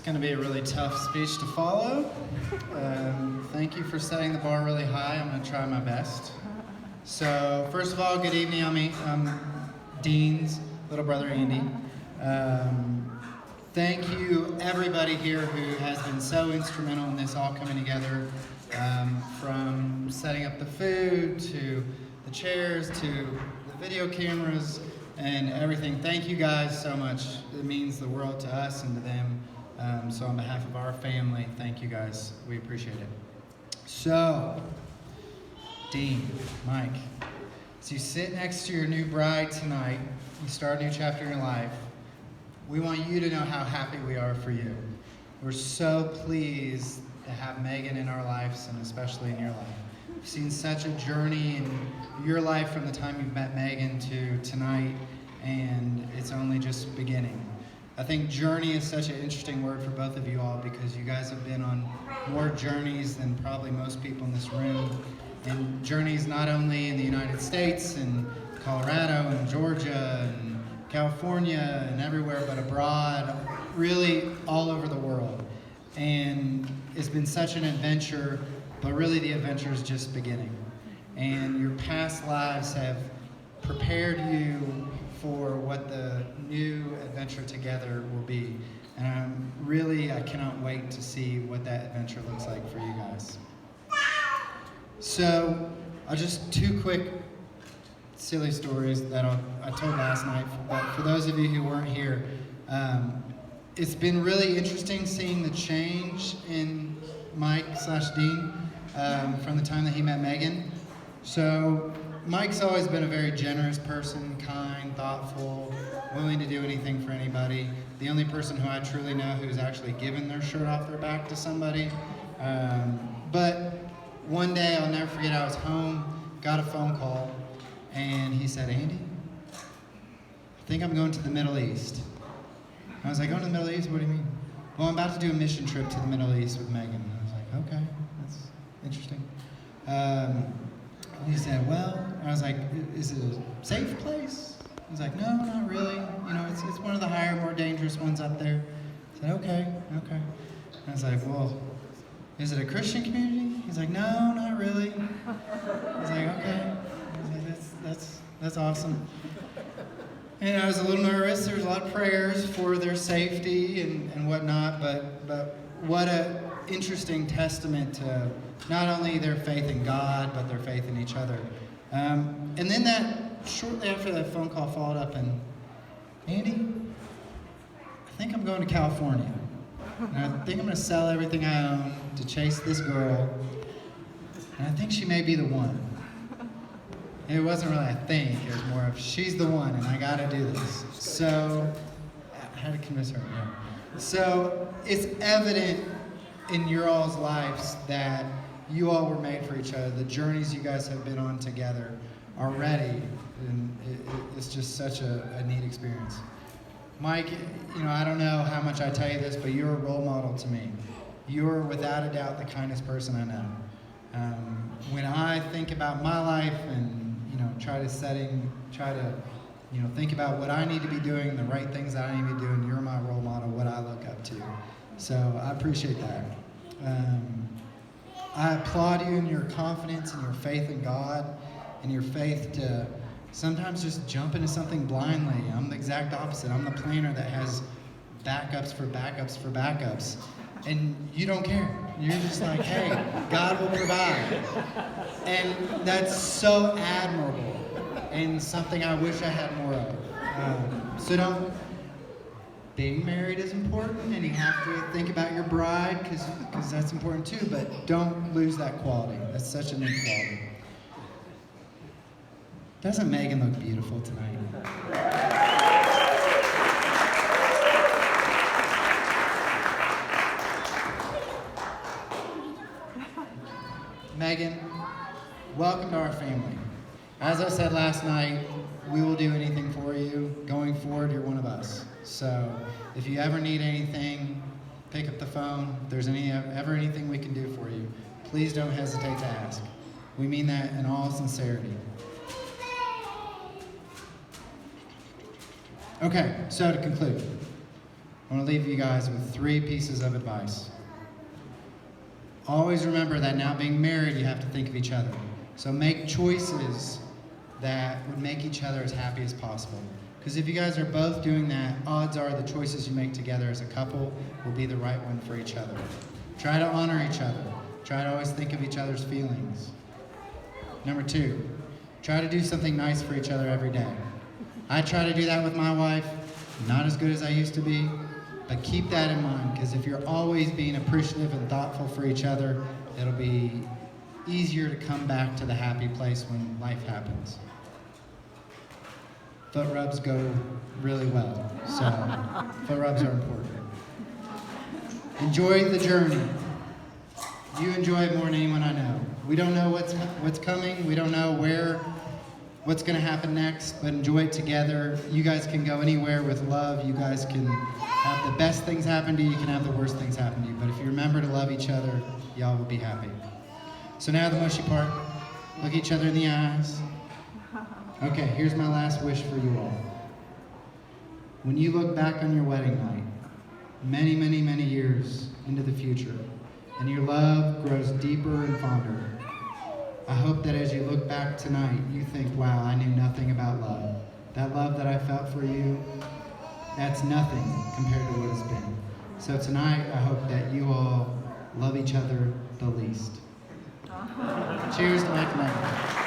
It's going to be a really tough speech to follow. Thank you for setting the bar really high. I'm going to try my best. So, first of all, good evening. I'm Dean's little brother, Andy. Thank you, everybody here who has been so instrumental in this all coming together, from setting up the food to the chairs to the video cameras and everything. Thank you guys so much. It means the world to us and to them. So on behalf of our family, thank you guys. We appreciate it. So, Dean, Mike, as you sit next to your new bride tonight, you start a new chapter in your life, we want you to know how happy we are for you. We're so pleased to have Megan in our lives, and especially in your life. We've seen such a journey in your life from the time you've met Megan to tonight, and it's only just beginning. I think journey is such an interesting word for both of you all because you guys have been on more journeys than probably most people in this room. And journeys not only in the United States and Colorado and Georgia and California and everywhere, but abroad, really all over the world. And it's been such an adventure, but really the adventure is just beginning. And your past lives have prepared you for what the new adventure together will be. And I cannot wait to see what that adventure looks like for you guys. So, just two quick silly stories that I told last night, but for those of you who weren't here, it's been really interesting seeing the change in Mike/Dean from the time that he met Megan. So, Mike's always been a very generous person, kind, thoughtful, willing to do anything for anybody. The only person who I truly know who's actually given their shirt off their back to somebody. But one day, I'll never forget, I was home, got a phone call, and he said, "Andy, I think I'm going to the Middle East." I was like, "Going to the Middle East? What do you mean?" "Well, I'm about to do a mission trip to the Middle East with Megan." I was like, "Okay, that's interesting." He said, "Well," I was like, "Is it a safe place?" He was like, "No, not really. You know, it's one of the higher, more dangerous ones up there." I said, okay. I was like, "Well, is it a Christian community?" He's like, "No, not really." I was like, "Okay." I was like, that's awesome. And I was a little nervous. There was a lot of prayers for their safety and whatnot, but what a interesting testament to not only their faith in God, but their faith in each other. And then shortly after that phone call followed up, and "Andy, I think I'm going to California. And I think I'm going to sell everything I own to chase this girl. And I think she may be the one." And it wasn't really I think, it was more of she's the one and I got to do this. So, I had to convince her, yeah. So, it's evident in your all's lives that you all were made for each other. The journeys you guys have been on together already, and it's just such a neat experience. Mike, I don't know how much I tell you this, but you're a role model to me. You're without a doubt the kindest person I know. When I think about my life and try to think about what I need to be doing, the right things that I need to be doing, you're my role model, what I look up to. So I appreciate that. I applaud you in your confidence and your faith in God and your faith to sometimes just jump into something blindly. I'm the exact opposite. I'm the planner that has backups for backups for backups. And you don't care. You're just like, hey, God will provide. And that's so admirable and something I wish I had more of. Being married is important, and you have to think about your bride because that's important too, but don't lose that quality. That's such a neat quality. Doesn't Megan look beautiful tonight? Megan, welcome to our family. As I said last night, we will do anything for you. Going forward, you're one of us. So if you ever need anything, pick up the phone. If there's ever anything we can do for you, please don't hesitate to ask. We mean that in all sincerity. Okay, so to conclude, I want to leave you guys with 3 pieces of advice. Always remember that now being married, you have to think of each other. So make choices that would make each other as happy as possible. Because if you guys are both doing that, odds are the choices you make together as a couple will be the right one for each other. Try to honor each other. Try to always think of each other's feelings. Number 2, try to do something nice for each other every day. I try to do that with my wife. Not as good as I used to be, but keep that in mind, because if you're always being appreciative and thoughtful for each other, it'll be easier to come back to the happy place when life happens. Foot rubs go really well, so foot rubs are important. Enjoy the journey. You enjoy it more than anyone I know. We don't know what's coming. We don't know what's going to happen next, but enjoy it together. You guys can go anywhere with love. You guys can have the best things happen to you. You can have the worst things happen to you. But if you remember to love each other, y'all will be happy. So now the mushy part. Look each other in the eyes. Okay, here's my last wish for you all. When you look back on your wedding night, many, many, many years into the future, and your love grows deeper and fonder, I hope that as you look back tonight, you think, wow, I knew nothing about love. That love that I felt for you, that's nothing compared to what it's been. So tonight, I hope that you all love each other the least. Cheers to Mike Mike.